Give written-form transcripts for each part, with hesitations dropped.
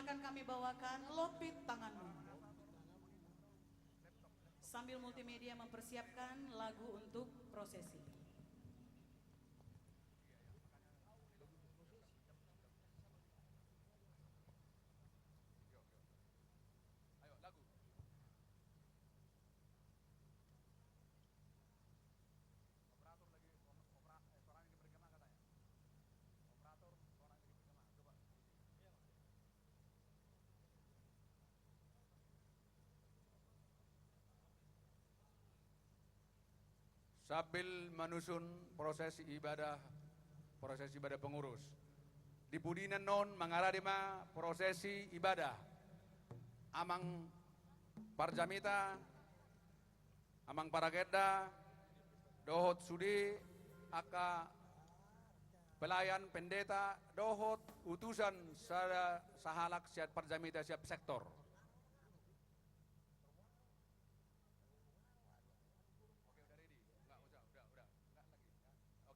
akan kami bawakan Lopit Tanganmu. Sambil multimedia mempersiapkan lagu untuk prosesi. Sambil menusun proses ibadah pengurus. Di pudinan non mangaradima prosesi ibadah. Amang parjamita, amang parageda, dohot sudi, aka pelayan pendeta, dohot utusan sahalak siap parjamita siap sektor.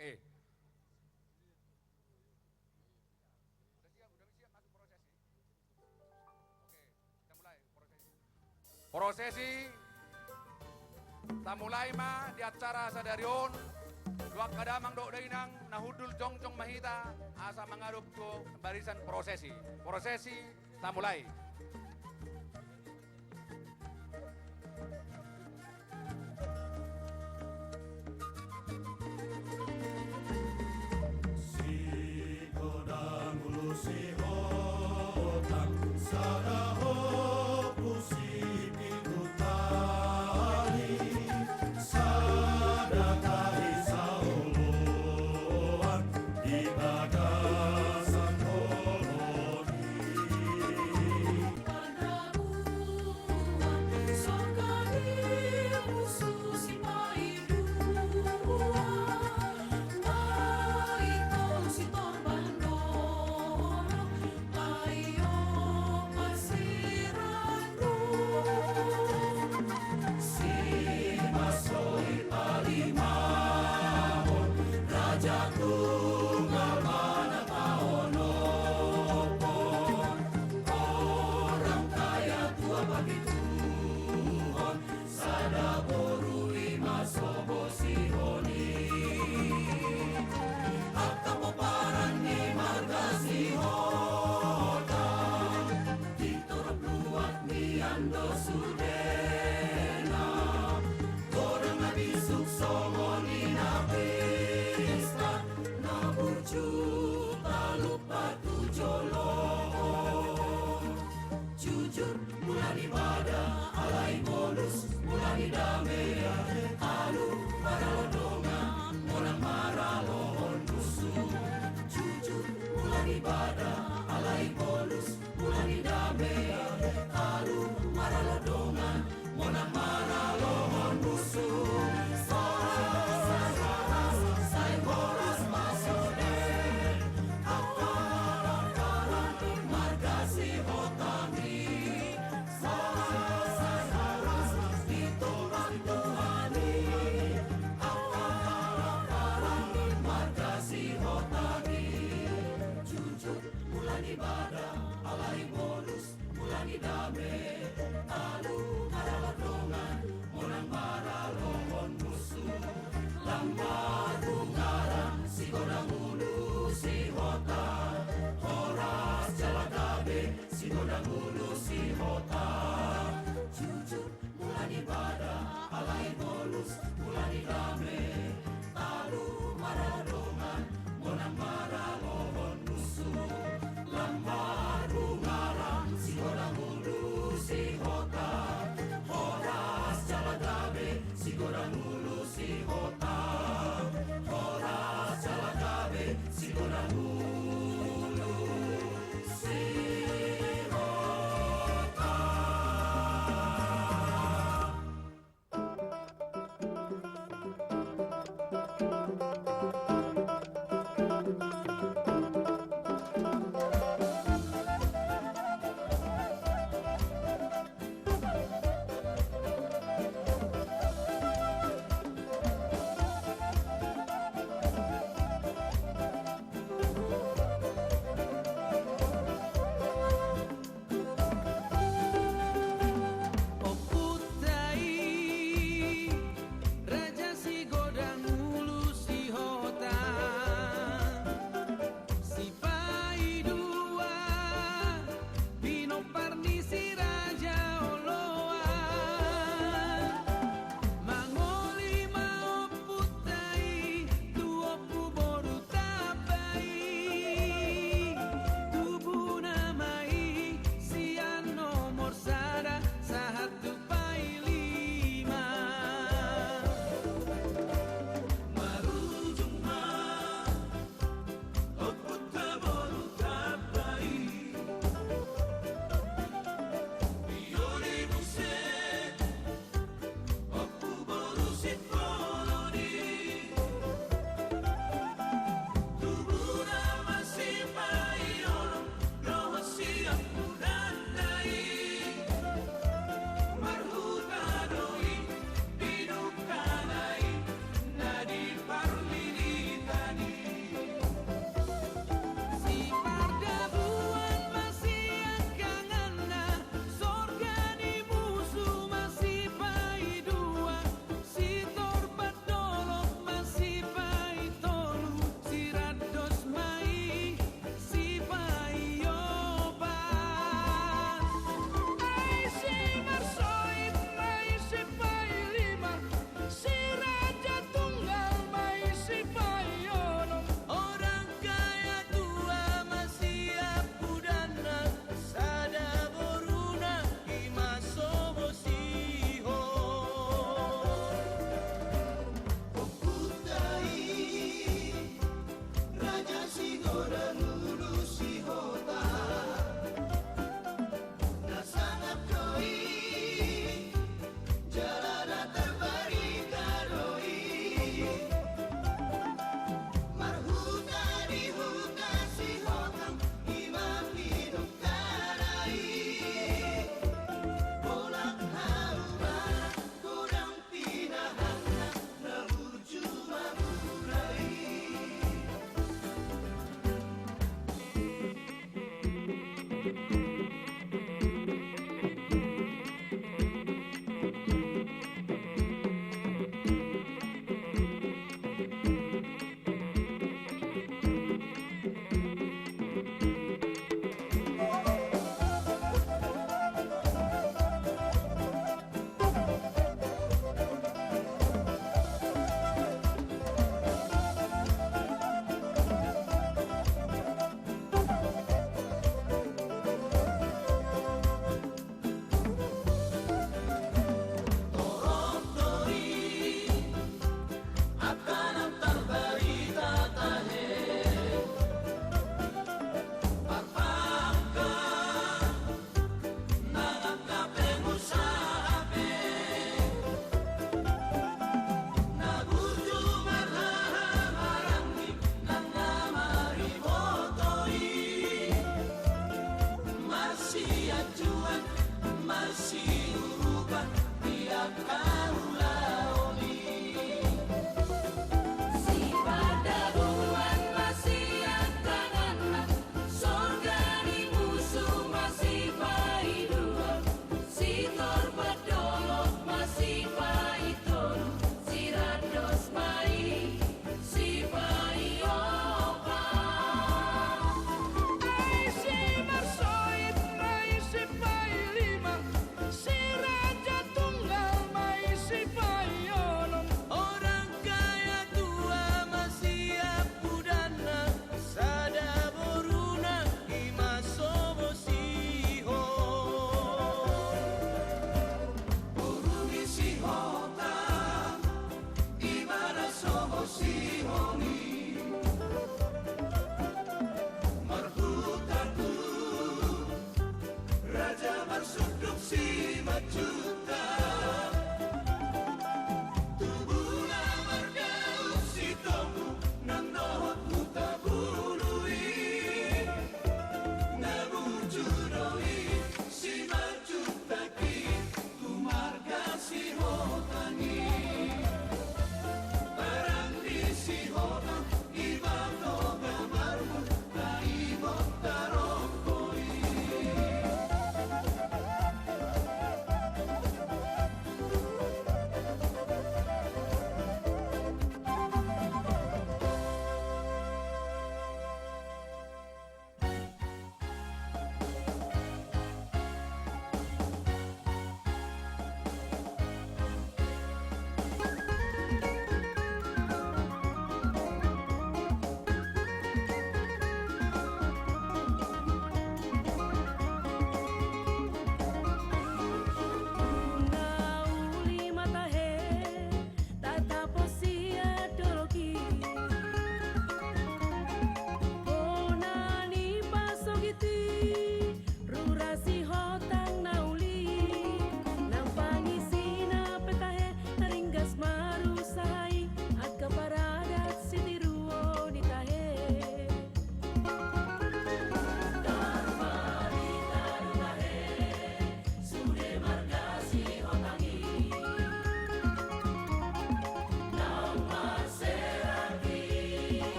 Oke. Udah siap masuk prosesi. Oke, kita mulai prosesi. Prosesi kita mulai ma di acara sadarion dua kadamang dok dainang nahudul jongcong mahita asa mengaduk tu barisan prosesi. Prosesi kita mulai.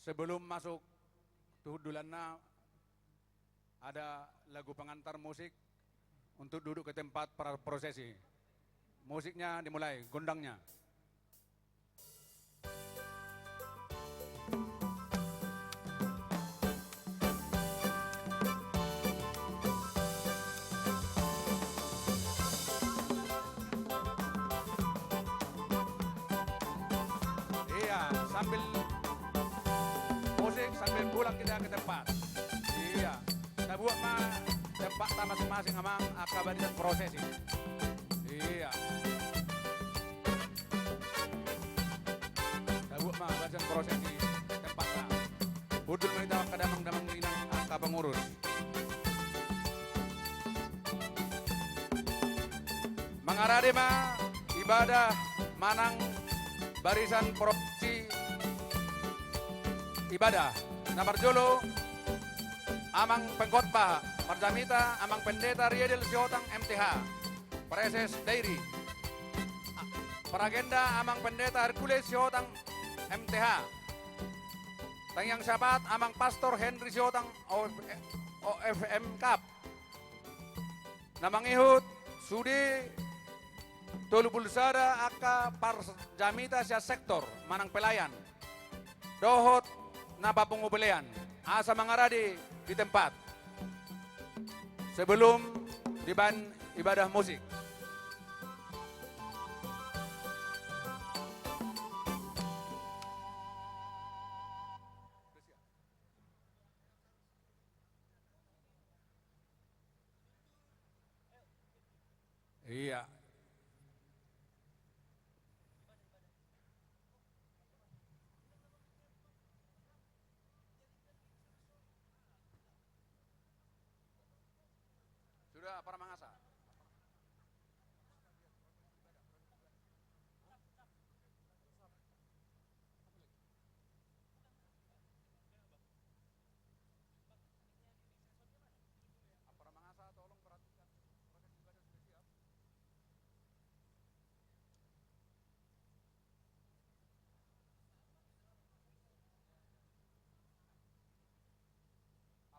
sebelum masuk tuhudulanna ada lagu pengantar musik untuk duduk ke tempat para prosesi. Musiknya dimulai, gondangnya. Iya, sambil musik sambil pulang kita ke tempat. Iya, kita buat mah tempat masing-masing amang akabarisan prosesi. Iya. Kita buat mah barisan prosesi tempat lah. Budul merita kadamang-damang linang akabangurus. Mangarade mah ibadah manang barisan prosesi ibadah. Nabarjolo amang pengkhotbah Parjamita amang pendeta Riedel Siotang MTH Preses Dairi Paragenda amang pendeta Hercules Siotang MTH Tangyang Sabat amang pastor Henry Siotang OFM Cup Namang ihut Sudi Tolu Pulsara Aka Parjamita Sia Sektor Manang Pelayan Dohot Napapungupelean asa mangaradi di tempat sebelum diban ibadah musik. Iya. Sudah para mangasa. Para mangasa tolong perhatikan proses ibadah sudah siap.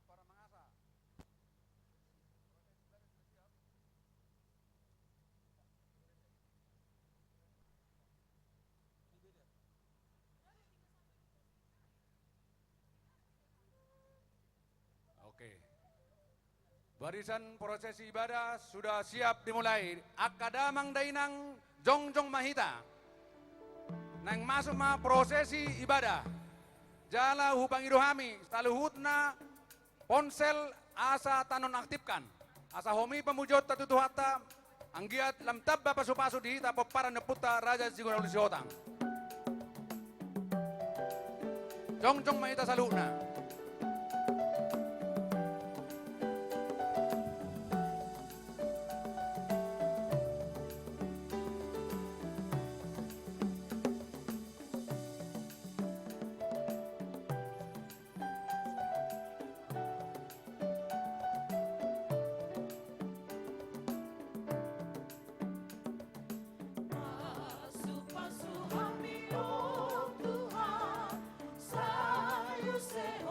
Para mangasa. Oke. Barisan prosesi ibadah sudah siap dimulai. Akadamang dainang jongjong mahita. Nang masuk ma prosesi ibadah. Jala hubang irohami. Saluhutna ponsel asa tanon aktifkan. Asa homi pemujot tatutuhata. Anggiat lam tabba pasu-pasu dihita popara neputa raja siguna ulisotang. Jongjong mahita saluhna. Pasu-pasu kami, oh Tuhan, sayu sehat.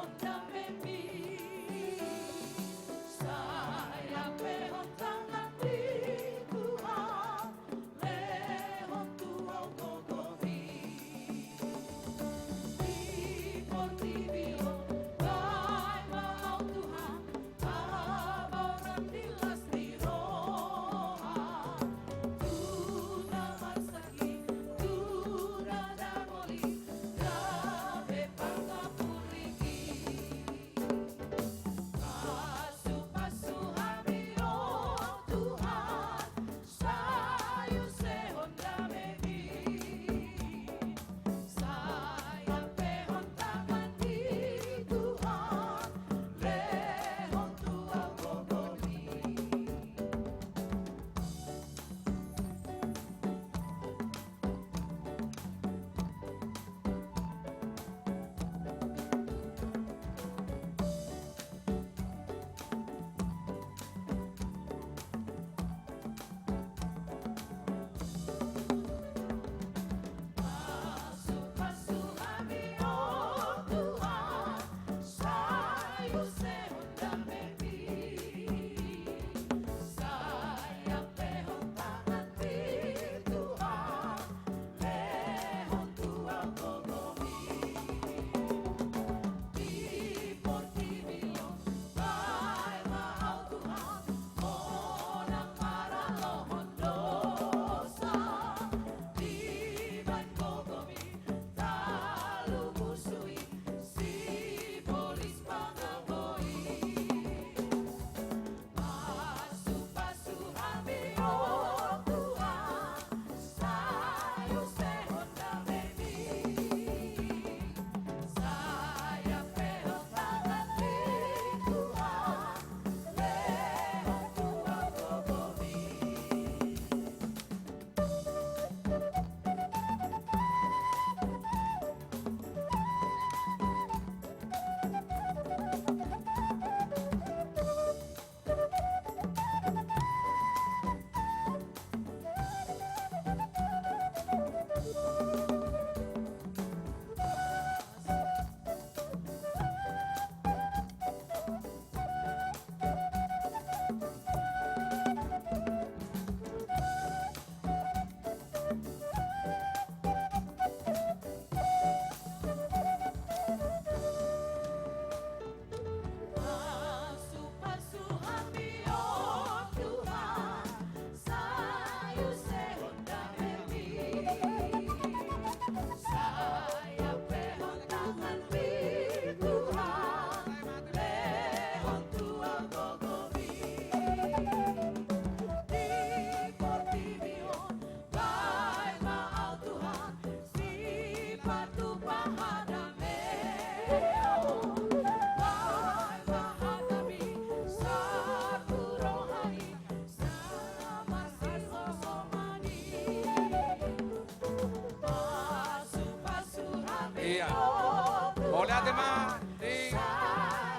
atema di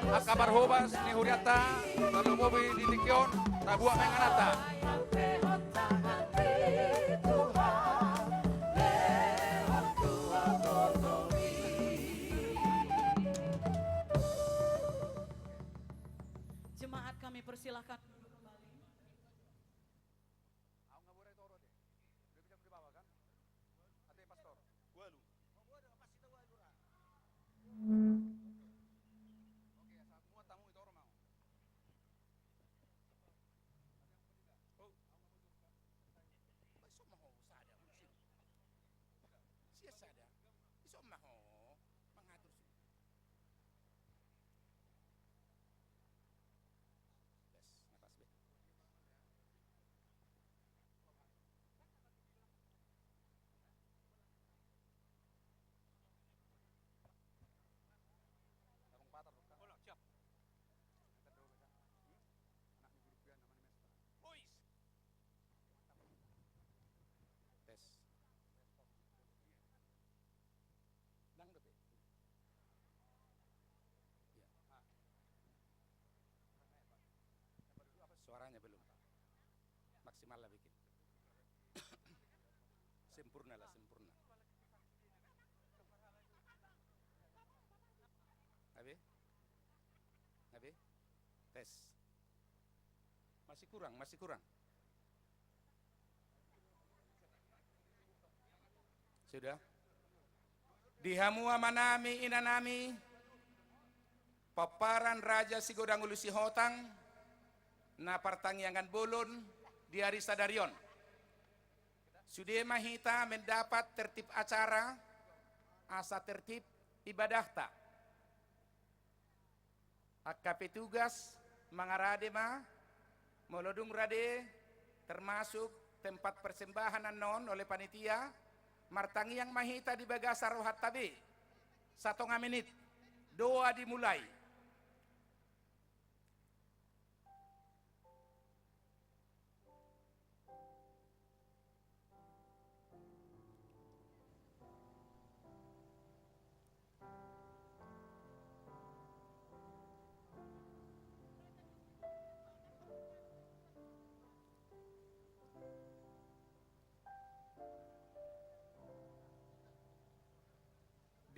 akabar hobas ni huriata lalu mobi di tikion tabua menganata. Jemaat kami persilahkan duduk kembali. Suaranya belum maksimal lah bikin. Sempurna lah, sempurna. Abi, tes. Masih kurang. Sudah. Dihamua manami inanami paparan Raja Sigodang Ulu Sihotang na partangyangan bolon di hari sadarion. Sudah mahita mendapat tertib acara asa tertib ibadahta. AKP tugas mangarade ma molodung rade termasuk tempat persembahan non oleh panitia martangyang mahita di bagasa rohat tabe 1 menit doa dimulai.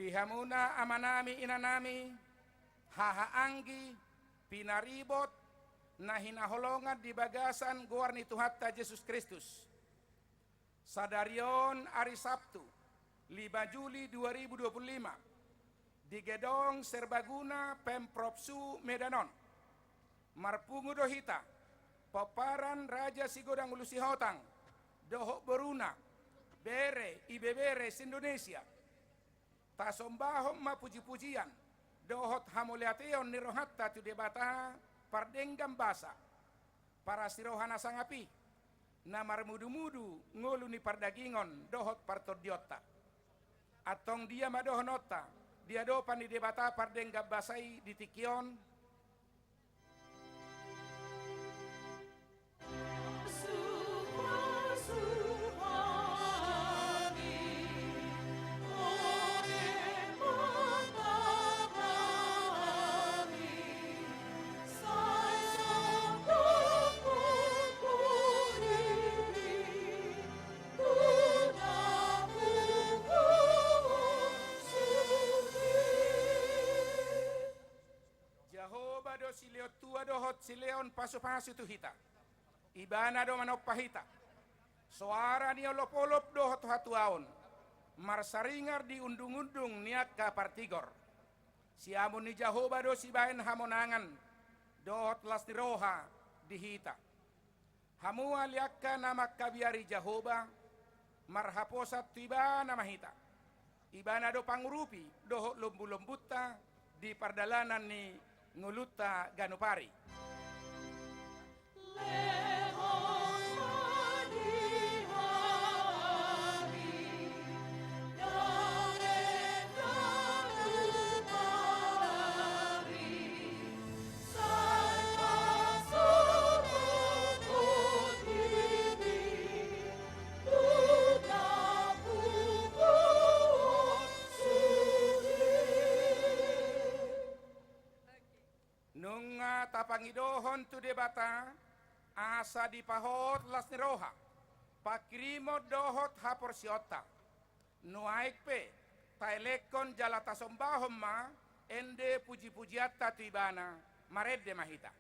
Dihamuna amanami inanami hahaanggi pinaribot na hinaholongan di bagasan guarni Tuhatta Yesus Kristus. Sadarion hari Sabtu 5 Juli 2025 di Gedong Serbaguna Pemprov Su Medanon. Marpungu dohita paparan Raja Sigodang Ulu Sihotang dohok beruna bere ibebere Indonesia. Tasombahom ma puji-pujian dohot hamuliation ni rohatta tu debata pardenggam basa para sirohana sangapi namar mudu-mudu ngulu ni pardagingon dohot partodiotta atong dia madohonota dia dopan ni debata pardenggam basai di tikion sileon paso-paso tu hita. Ibana do manopahita. Suara ni olop-olop dohot hatuaon. Marsaringar di undung-undung niak ka partigor. Siamun ni Jahoba do sibain hamonangan. Dohot lastiroha di hita. Hamua liakka nama kabiari Jahoba. Marhaposat tiba nama hita. Ibana do pangurupi dohot lombu-lombutta di pardalanan ni nguluta Ganupari. tapangidohon tu debata asa dipahot las niroha pakrimo dohot haporsiota nuaik pe taelekon jalata sombahom ma ende puji-pujiat tatu ibana maredde mahita.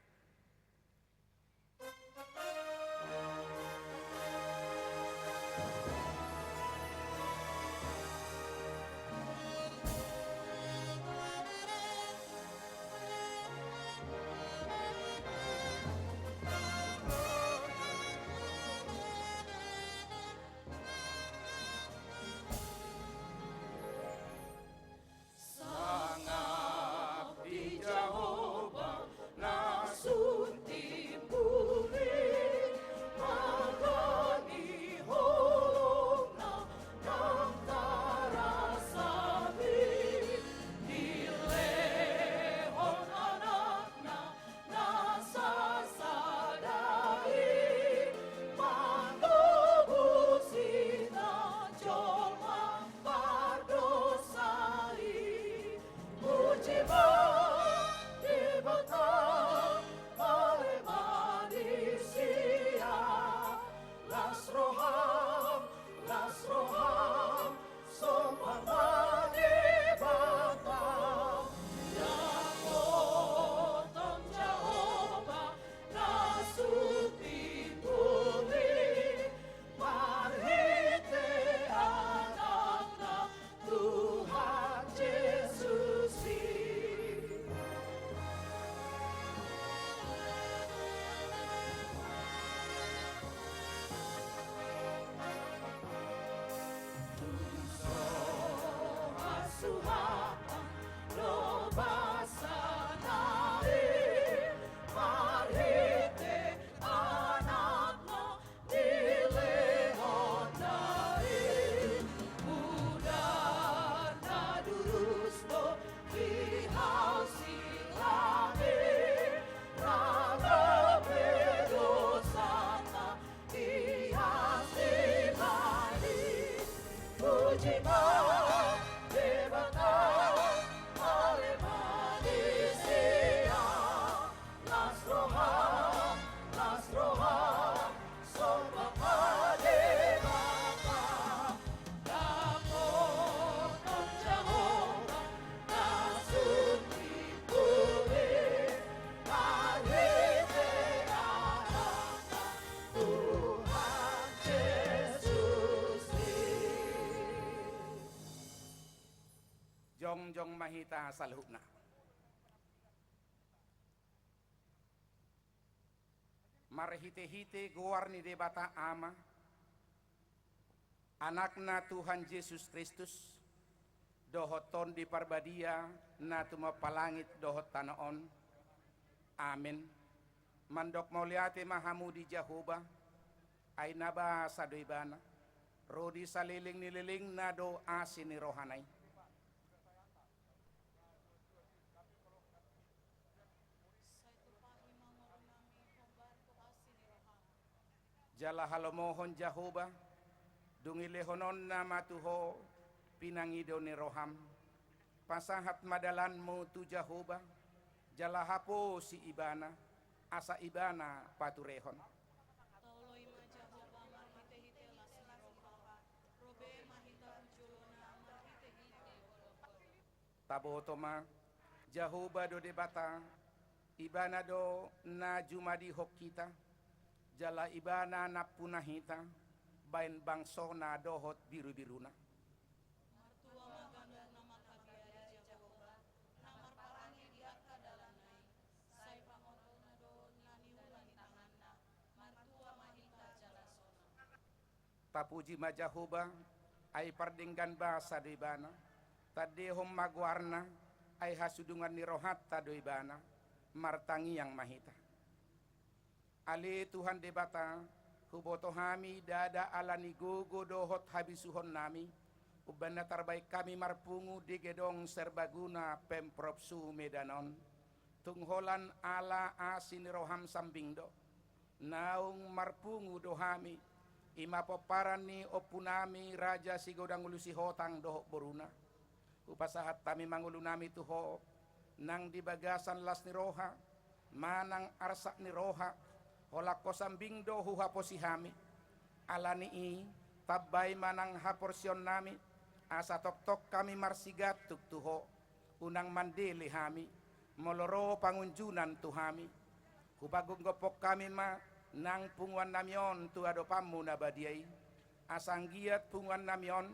Jong mahita salhubna. Marhite-hite guarni debata ama anakna Tuhan Yesus Kristus dohoton di parbadia na tumapalangit dohot tanaon. Amin. Mandok mauliate mahamudi Jehovah ay naba sadoibana rodi saliling nililing na do asin ni rohanay. Jala halomohon Jehovah dungilehonon na matuho pinangido ni roham pasahat madalanmu tu Jehovah jala hapo si ibana asa ibana paturehon. Tauloy ma Jehovah marhite-hite las ni roha. Robe mahita ujulona marhite-hite olokol. Tabotoma Jehovah do debata ibana do na jumadi hok kita jala ibana na punahita bain bangso na dohot biru-biruna. Martua magandang nama kabiari Jehovah. Namar parangi di akka dalanay. Say pangoto na do naniulan tangan na. Martua mahita jalasona. Tapuji ma Jehovah ay pardinggan basa do ibana tadehom magwarna ay hasudungan ni rohat ta do ibana martangi yang mahita. Ali Tuhan debata huboto hami dada alani gogo dohot habisuhon nami ubana terbaik kami marpungu di gedong serbaguna Pemprov Sumedanon tungholan ala asin roham sambingdo naung marpungu dohami ima poparani opunami raja sigodang ulusi hotang dohok boruna upasahat kami mangulunami tuho nang di bagasan las ni roha manang arsak ni roha holako sambing do huha posihami alani i tabay manang haporsyon nami asa tok-tok kami marsigat tuktuho unang mandili hami moloro pangunjunan tuhami hubagong gopok kami ma nang punguan namyon tu adopamu nabadiay asanggiat punguan namyon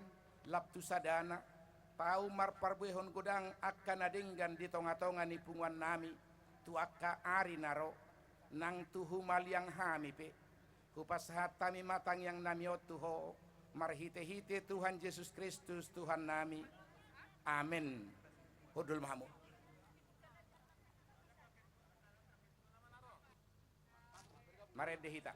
laptu sadana tau marparbehon godang akan adenggan di tonga-tonga ni punguan nami tu akka ari naro nang tuhu maliang hami pe hupas hatami matang yang namiot tuho marhite-hite Tuhan Yesus Kristus Tuhan nami amin hudul mahamu mare dehita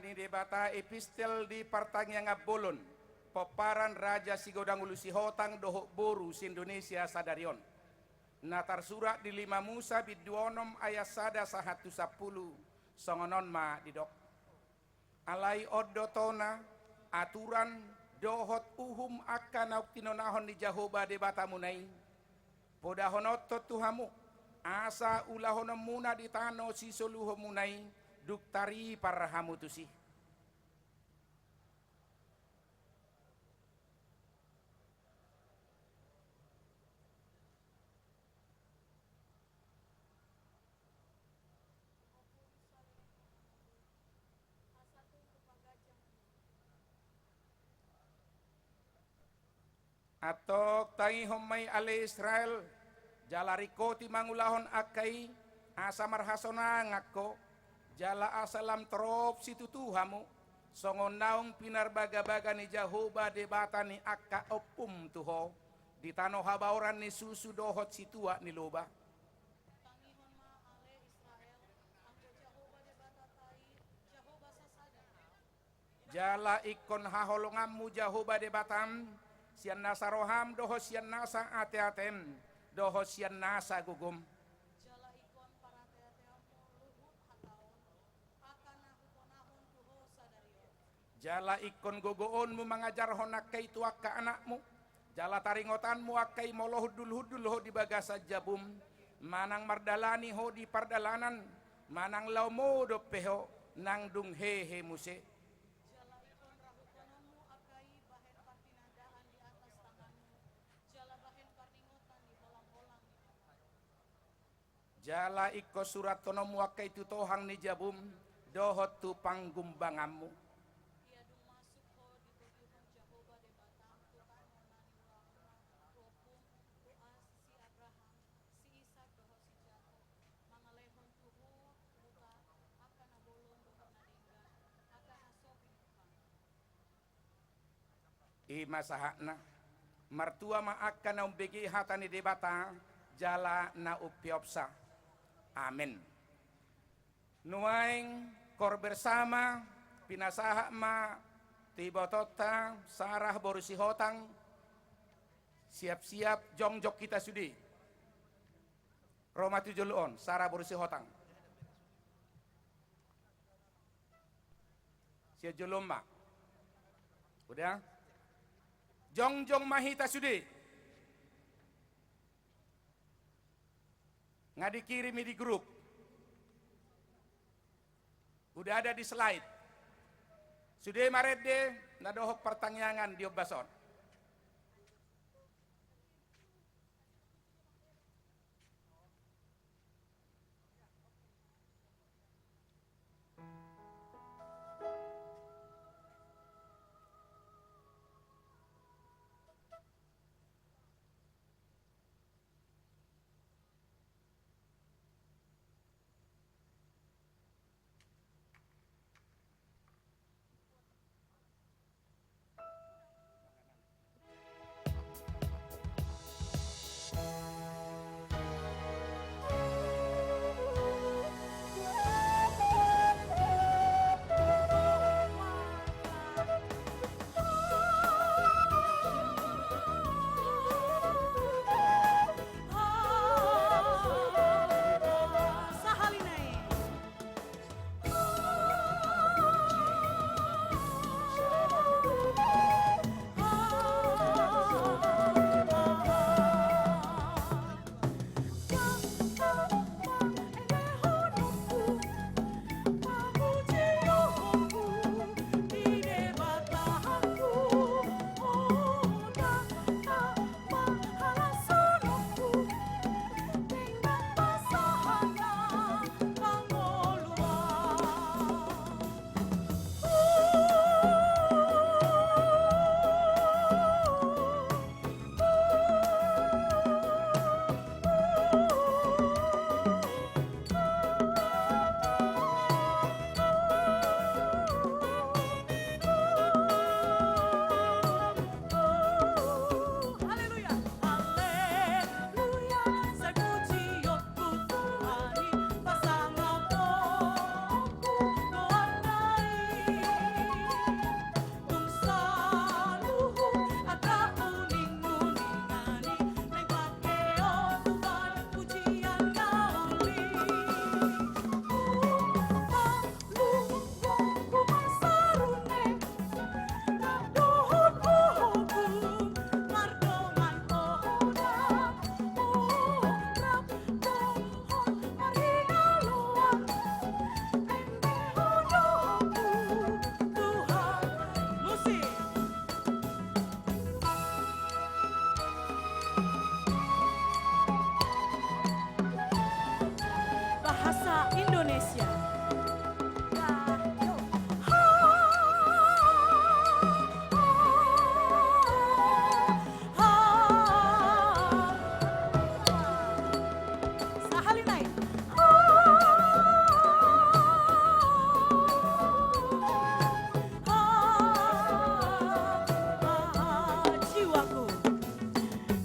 ni debata epistel di partangnya ngabolon peparan Raja Sigodang Ulu Sihotang dohok boru si Indonesia sadarion natar surat di 5 Musa biduonom ayat sada 110 songonon ma didok alai oddotona aturan dohot uhum akan tinonahon di Jahoba debata munai podahonotto tuhamu asa ulahonom muna di tano si soluho munai duktari parhamu tusi atok tangi homai ale Israel jalariko timangulahon akai asa marhasona ngakko jala asalam trop situ tuhamu songon naung pinar baga-baga ni Jahoba debata ni akka opum tuho di tano habauran ni susu dohot situa ni loba Tangihon ma ale Israel angko Jahoba debata tai Jahoba sasada jala ikon haholongammu Jahoba debatam sian nasa roham doho sian nasa ate-atem doho sian nasa gugum jala ikon para tea-teamu luhut hataon akan nahuponahon tuho sadarion jala ikon gogoon mu mengajar honakai tuaka anakmu jala taringotanmu akai moloh hudul ho di bagasa jabum manang mardalani ho di pardalanan manang laumo do peho nang dung hehe muse jala ikon rahupononmu akai bahen parpinandaan di atas tanganmu jala bahen parningotan di holang-holang jala iko surat tonomu akai tutohang ni jabum dohot tu panggumbangammu ia dung masuk ho di bebihon Jahoba debatang tukan nonani ulahna ropung tuas si Abraham si Ishak doho si Jakob mangalehon tuho masahakna martua maakkan na umbigi hatani debata jala na upiopsa. Amin. Nuaing kor bersama pinasaha ma tibotota sarah borusi hotang siap-siap jongjok kita sudi. Roma 7 on sarah borusi hotang. Siap julumma. Udah? Jongjong mahita sudi. Nggak dikirimi di grup. Udah ada di slide. Sudah marede nadohok pertanyaan di obason.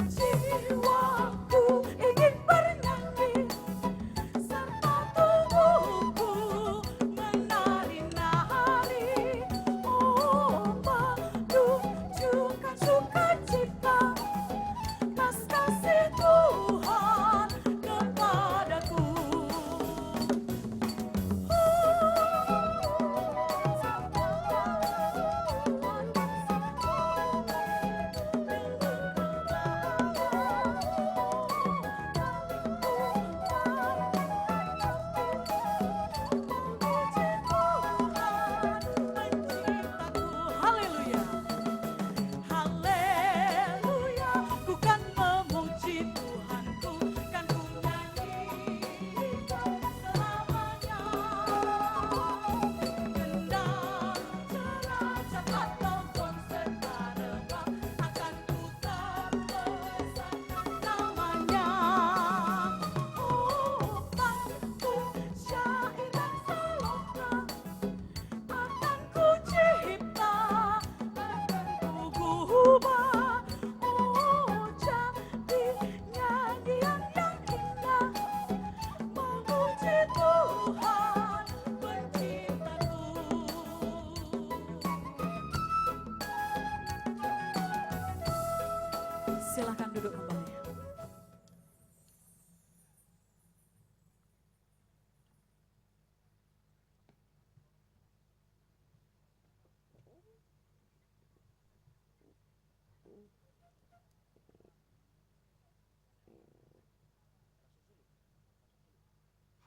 Jiwaku ingin bernyanyi serta tubuhku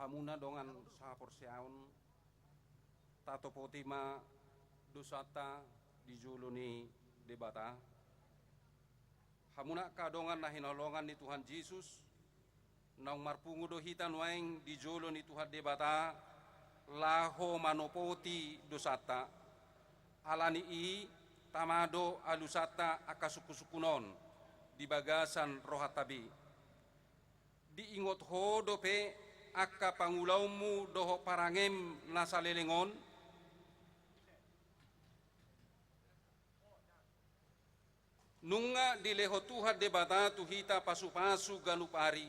hamuna dongan saporsiaun tato potima dusata di juluni debata hamuna kadongan na hinolongan ni Tuhan Yesus nang marpungu do hitan waeng di jolo ni Tuhan debata laho manopoti dosata alani i tamado alusata akasukusukunon di bagasan rohatabi diingot ho dope akka pangulaumu doho parangem nasalelengon nunga dileho Tuhan debata tuhita pasu-pasu ganupari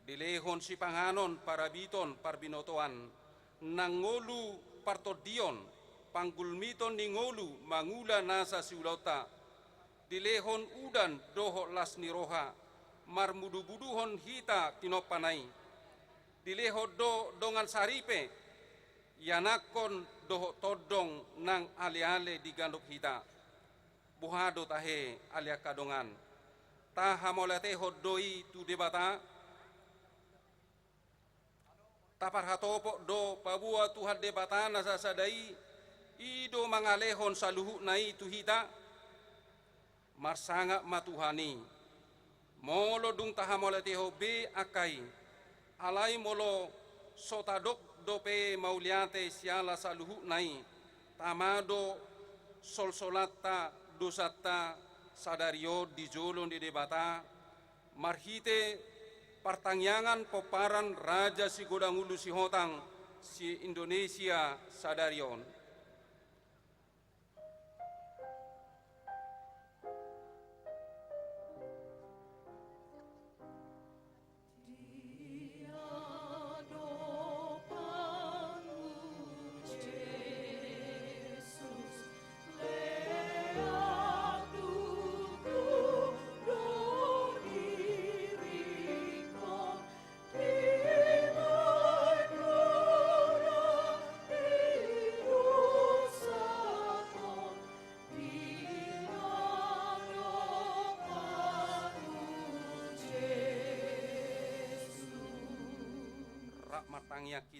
dilehon si panganon parabiton parbinotoan nangolu partodion panggulmiton ningolu mangula nasa siulota dilehon udan doho las niroha marmudu-buduhon hita tinopanai dileho do dongan saripe yanakon doho todong nang ale-ale di gandok hita buhado tahe alia kadongan taha molateho doi tu debata tapar hatopo do pabua Tuhan debata nasa sadai ido mangalehon saluhu nai tuhita marsanga matuhani molo dung taha molateho be akai alai molo sotadok dope mauliate siala saluhu nai tamado solsolata dosata sadario di jolon di debata marhite pertangyangan peparan Raja si Godangulu si Hotang si Indonesia sadarion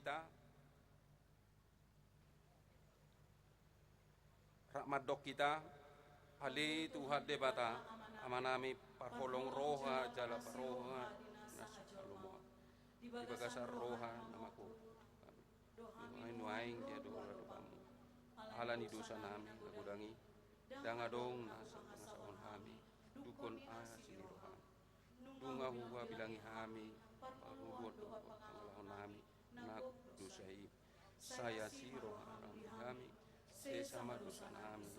kita rakmadok kita ali Tuhan debata amanami parholong roha jala paroha nasalumo di bagasar roha namaku nuaing dia doa doamu alani dosa nami lagudangi dangadong nasaon hami dukun asini roha dunga huwa bilangi hami parubot pangalahon nami nak dosai saya siro haram kami sesama dosa nami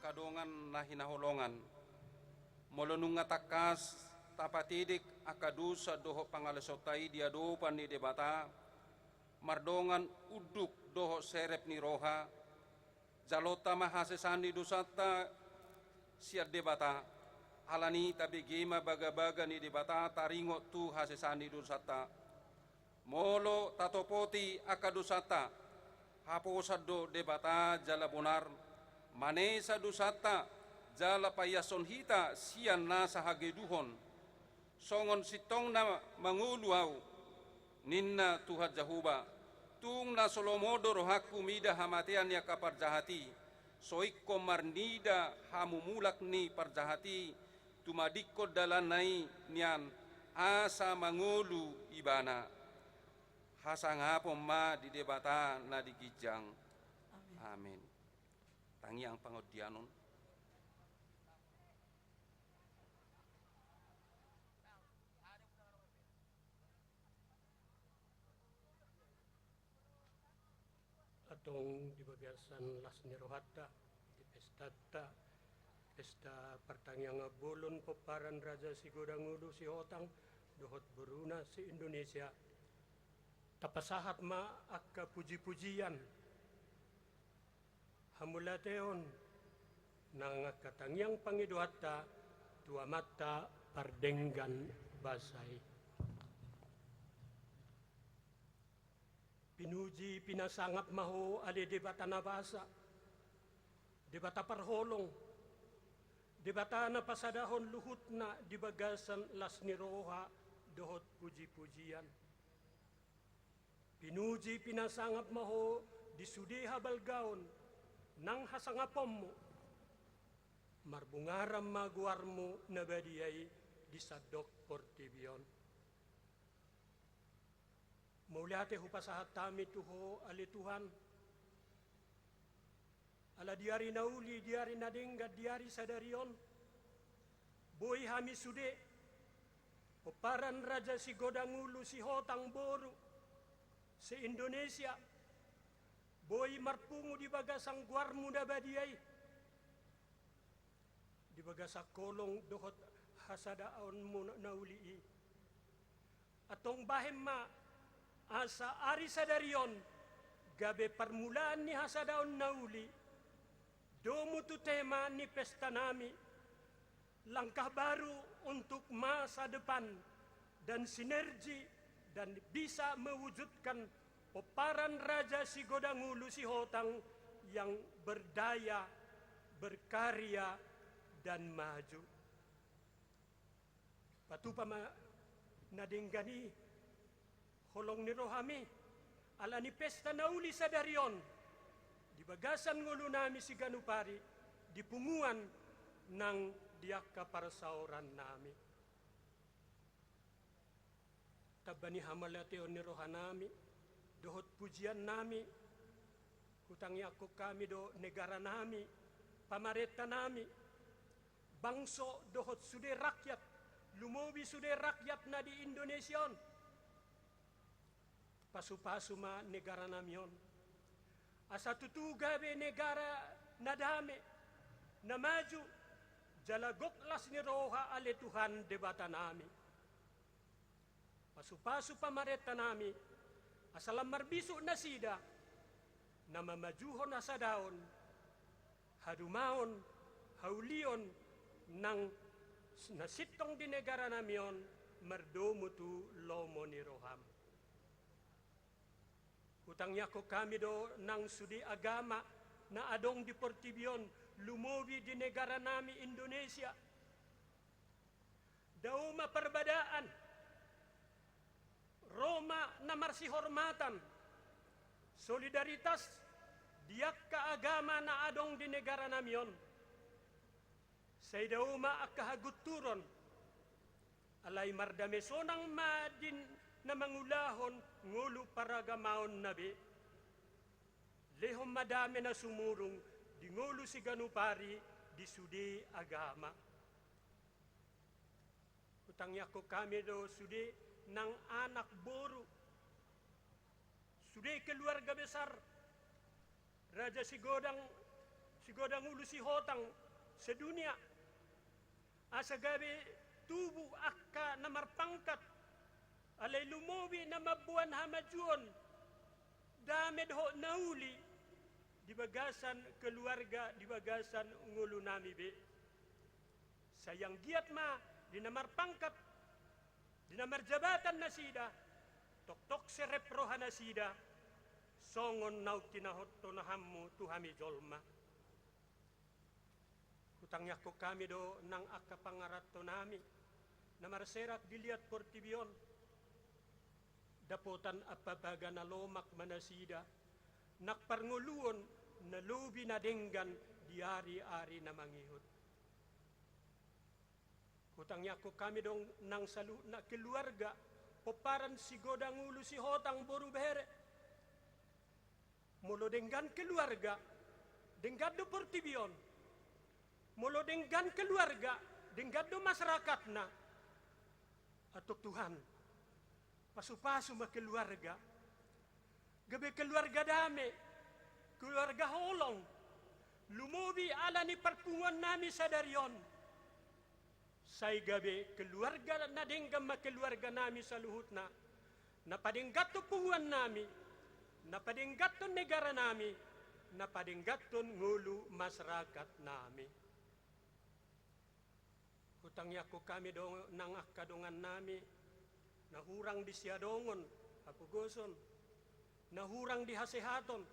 kadongan na hinaholongan molonung nga takas tapatidik akadusa doho pangalasotai diadopan ni debata mardongan uduk doho serep ni roha jalota mahasesani dusata siad debata alani tabigima baga-baga ni debata taringo tu hasesani dusata molo tatopoti akadusata haposado debata jala bonar manesa dusata jala payason hita sian na sahageduhon songon sitong na manguluaw ninna Tuhan Jahuba tung na solomodo rohaku mida hamatian ya kaparjahati soiko marnida hamumulak ni parjahati tumadikko dalanai nian asa mangulu ibana hasangapom ma di debata na digijang amin tangi ang pangodianon atong di bagasan las ni rohata di pesta pertanyaan bolon peparan Raja Sigodangulo si Hotang dohot beruna si Indonesia tapasahat ma akka puji-pujian hamulateon nang katangyang pangiduhata tua mata pardenggan basay. Pinuji pinasangap maho ali debata nabasa, debata parholong, debata na pasadahon luhut na di bagasan las ni roha dohot puji-pujian. Pinuji pinasangap maho di sudiha balgaon nang hasangapom mo, marbungaram maguarmo na badiyay di sadok portibion. Mauliate hupasahat tami tuho ali Tuhan. Ala diari nauli, diari nadenggat, diari sadarion. Boy hami sude. Peparan Raja Sigodangulo si Hotang Boru. Se Indonesia. Boy marpungu di bagasang guarmu na badiyay. Di bagasak kolong dohot hasadaon mo nauli. Atong bahem ma asa ari sadarion gabe permulaan ni hasadaon nauli domu tu tema ni pesta nami langkah baru untuk masa depan dan sinergi dan bisa mewujudkan peparan Raja Sigodangulo si Hotang yang berdaya, berkarya dan maju. Patu pama nadenggani holong ni rohami ala ni pesta nauli sadarion di bagasan ngulu nami si Ganupari di punguan ng diaka parasauran nami tabani hamalateo ni rohanami dohot pujian nami hutangi ako kami do negara nami pamareta nami bangso dohot sude rakyat lumobi sude rakyat na di Indonesia pasu-pasu ma negara namion. Asa tutuga be negara nadame na maju jalagok las ni roha ale Tuhan debata nami. Pasu-pasu pamareta nami asalam marbisu na sida na mamajuhon asa daon hadumaon haulion nang nasitong di negara namion merdomu tu lomo ni roham. Utangnya ko kami do nang sudi agama na adong di Portibion lumobi di negara nami Indonesia. Dauma perbadaan Roma na marsihormatan solidaritas diak kaagama na adong di negara namion. Say dauma akahagut turon alay mardame sonang madin na mangulahon ngulu paragamaon nabi lehom madami na sumurong di ngulu si Ganupari di sudi agama utangnya ko kami do sudi ng anak boru sudi keluarga besar Raja Sigodangulo si Hotang sedunia asa gabi tubu akka na marpangkat alay lumobi na mabuan hamajuon damed ho nauli di bagasan keluarga di bagasan ngulu nami be sayang giat ma di namar pangkat di namar jabatan nasida tok sereproha nasida songon nau kinahot tonahammu tuhami jolma hutangnya ko kami do nang akapangarat to nami namar serak dilihat Portibion dapotan apabaga na lomak manasida nakparnguluon na lubi na denggan diari-ari na mangihot. Hutangnya ko kami dong nang salu na keluarga peparan Sigodangulo si Hotang Boru Behere. Molo denggan keluarga denggan do Portibion. Molo denggan keluarga denggan do masyarakat na atok Tuhan. Pasu-pasu ma keluarga. Gabi keluarga dame keluarga holong, lumubi ala ni perpunguan nami sa darion. Say gabi, keluarga na dinggam keluarga nami sa luhut na padinggat to punguan nami, na padinggat to negara nami, na padinggat to ngulu masyarakat nami. Hutang yako kami dong nang akadongan nami, nahurang di siadongon, apugoson, nahurang di hasehaton,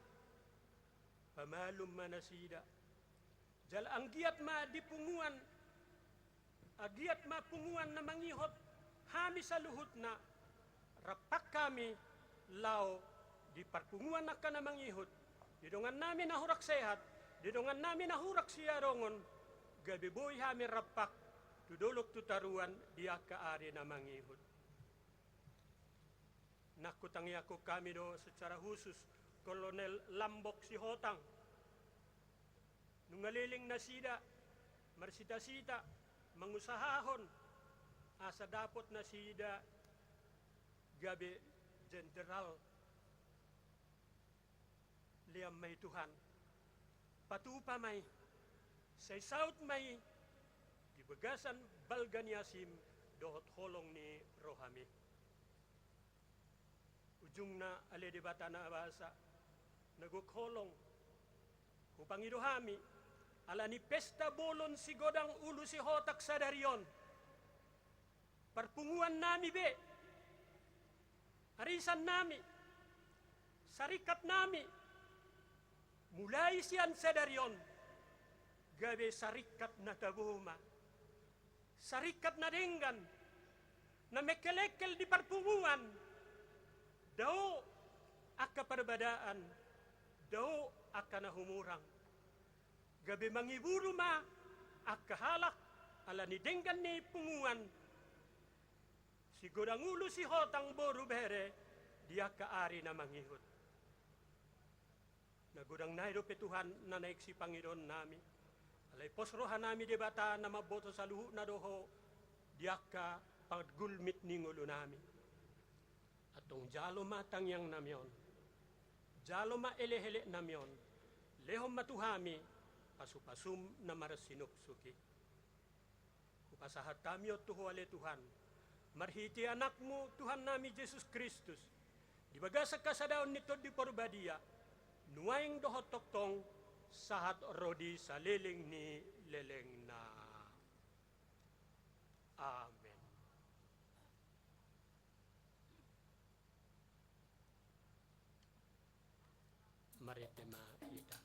pamalum manasida. Jal ang giat ma dipunguan, agiat ma punguan na mangihot, hami sa luhut na, rapak kami, lao, di parpunguan na ka na mangihot, didongan namin nahurak sehat, didongan namin nahurak siadongon, gabi boy hami rapak, tudulok tutaruan dia kaari na mangihot. Nakutangya ko kami do secara khusus Kolonel Lambok Sihotang. Nungaliling na sida, marsita-sita, mangusahahon, asa dapot na sida, gabi General Liam may Tuhan. Patupa may, say South may, bagasan Balganiasim dohot holong ni Rohami. Ujung na ale di bata na abasa, nagukholong, upang idohami, ala ni pesta bolon si godang ulu si hotak sa darion. Parpunguan nami be, arisan nami, sarikat nami, mulai siyan sa darion, gabe sarikat na tabuma. Sarikat na denggan, na mekelekel di parpunguan, daw aka perbedaan, daw aka nahumurang. Gabi mangiburu ma, aka halak, ala ni denggan ni punguan, si godangulo si hotang boru bere, dia kaari na mangihut. Nagudang naido petuhan na naik si Panginoon nami, alay posrohan nami di bata na maboto sa luhu na doho, diaka pagulmit ni ngulo nami. Atong jalo matang yang namyon, jalo maelehele namyon, lehom matuhami, pasupasum na marasinupsuki. Kupasahat kami o tuho ale Tuhan, marhiti anakmu Tuhan nami Jesus Kristus, dibagasak kasadaon nito di porbadia, nuaing doho toktong, sahat rodi sa liling ni leleng na. Amen. Maritema ita.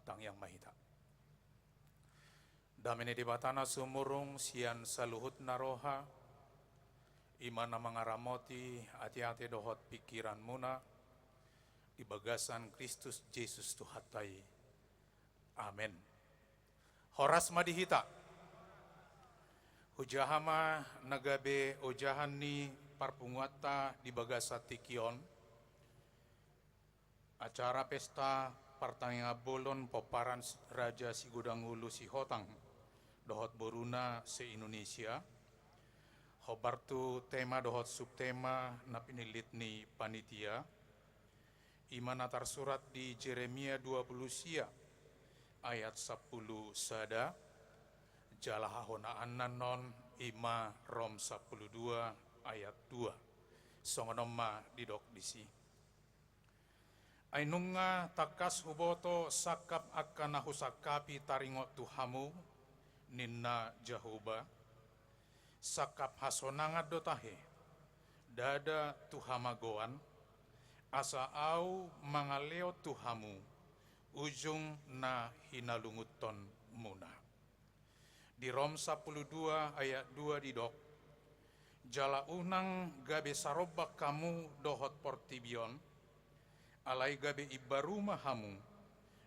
Batang Yang Mahita. Damene di batana sumurung sian saluhut naroha, imana mangaramoti ati-ati dohot pikiran muna, di bagasan Kristus Yesus Tuhatai. Amin. Horas madihita. Hujahama nagabe ojahan ni parpunguata di bagasa tikion. Acara pesta partanga bolon poparan Raja Sigudang Hulu si Hotang dohot boruna se Indonesia. Hobartu tema dohot subtema na pinilit ni panitia. Imana tersurat di Jeremia 20 sia ayat 10 sada. Jalah honaan non ima rom 12 ayat 2. Songonoma didok disi. Ainunga takas huboto sakap akan nahusakapi taringot tuhamu ninna Jahoba. Sakap hasonangat dotahe dada tuhamagoan asa au mangaleo tuhamu ujung na hinalunguton muna. Di Rom 12 ayat 2 didok, jala unang gabe sarobak kamu dohot portibion, alai gabe ibaruma hamu,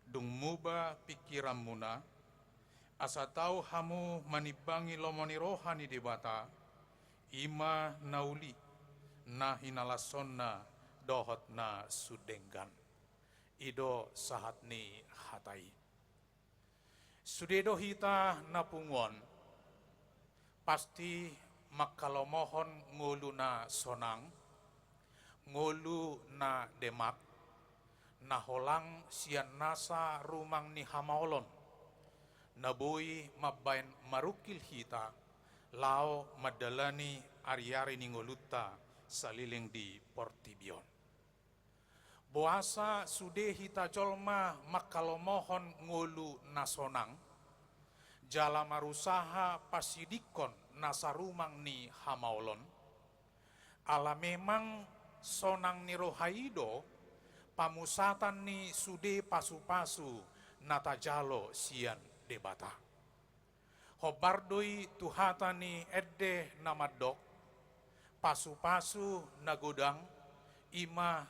dung muba pikiran muna, asa tau hamu manibangi lomoni rohani debata, ima nauli, na hinalasonna dohot na sudenggan. Ido sahat ni hatai. Sudedo hita napungon, pasti makalomohon ngulu na sonang, ngulu na demak, na holang sian nasa rumang ni hamaolon, nabui mabain marukil hita, lao madalani ari-ari ni nguluta saliling di portibion. Boasa sude hita jolma makalomohon ngulu nasonang, jala marusaha pasidikon nasarumang ni hamaolon, ala memang sonang ni rohaido, pamusatan ni sude pasu-pasu natajalo sian debata. Hobardoi tuhata ni edde namadok, pasu-pasu nagodang, ima